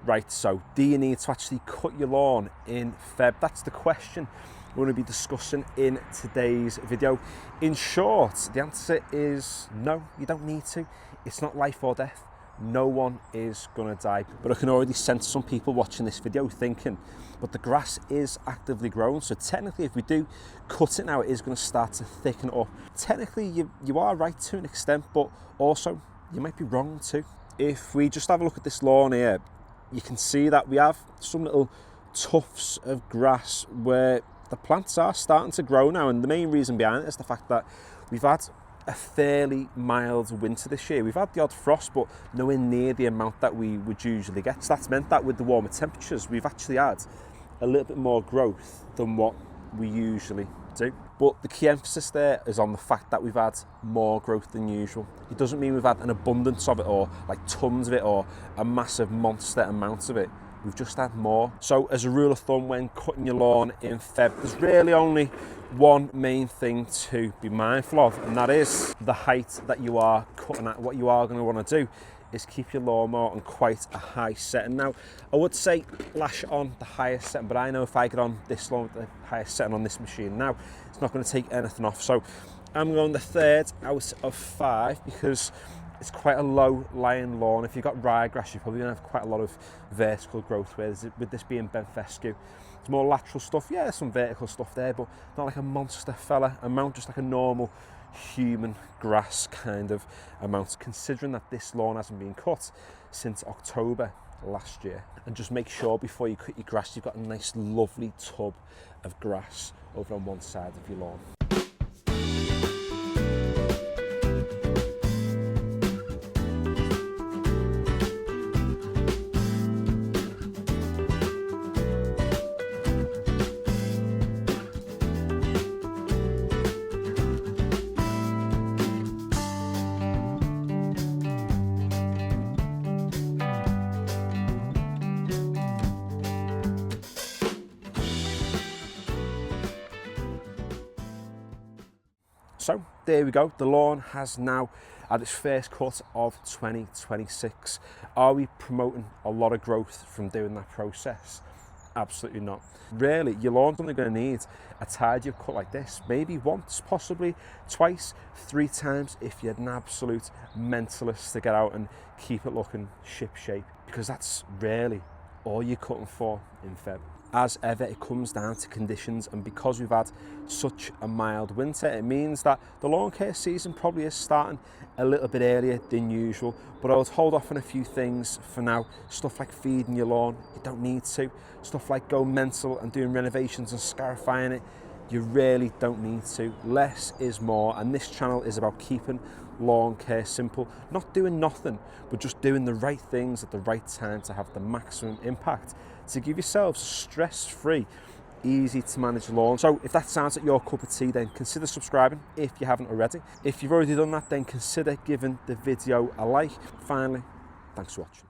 Right, so do you need to actually cut your lawn in Feb? That's the question we're going to be discussing in today's video. In short, the answer is no, you don't need to. It's not life or death. No one is going to die. But I can already sense some people watching this video thinking, but the grass is actively growing. So technically, if we do cut it now, it is going to start to thicken up. Technically, you are right to an extent, but also you might be wrong too. If we just have a look at this lawn here, you can see that we have some little tufts of grass where the plants are starting to grow now, and the main reason behind it is the fact that we've had a fairly mild winter this year. We've had the odd frost, but nowhere near the amount that we would usually get. So that's meant that with the warmer temperatures, we've actually had a little bit more growth than what we usually do. But the key emphasis there is on the fact that we've had more growth than usual. It doesn't mean we've had an abundance of it, or like tons of it, or a massive monster amount of it. We've just had more. So as a rule of thumb, when cutting your lawn in Feb, there's really only one main thing to be mindful of, and that is the height that you are cutting at. What you are going to want to do is keep your lawnmower on quite a high setting. Now, I would say lash it on the highest setting, but I know if I get on this lawn, the highest setting on this machine now, it's not going to take anything off. So I'm going the 3rd out of 5 because it's quite a low lying lawn. If you've got ryegrass, you're probably going to have quite a lot of vertical growth, whereas with this being Benfescu, it's more lateral stuff. Yeah, there's some vertical stuff there, but not like a monster fella amount, just like a normal human grass kind of amount, considering that this lawn hasn't been cut since October last year. And just make sure before you cut your grass, you've got a nice lovely tub of grass over on one side of your lawn. So there we go, the lawn has now had its first cut of 2026. Are we promoting a lot of growth from doing that process? Absolutely not. Really, your lawn's only going to need a tidy cut like this, maybe once, possibly twice, 3 times if you're an absolute mentalist to get out and keep it looking ship shape, because that's really all you're cutting for in Feb. As ever, it comes down to conditions, and because we've had such a mild winter, it means that the lawn care season probably is starting a little bit earlier than usual. But I would hold off on a few things for now. Stuff like feeding your lawn, you don't need to. Stuff like going mental and doing renovations and scarifying it, you really don't need to. Less is more, and this channel is about keeping lawn care simple, not doing nothing, but just doing the right things at the right time to have the maximum impact, to give yourselves stress-free, easy to manage lawn. So if that sounds like your cup of tea, then consider subscribing if you haven't already. If you've already done that, then consider giving the video a like. Finally, thanks for watching.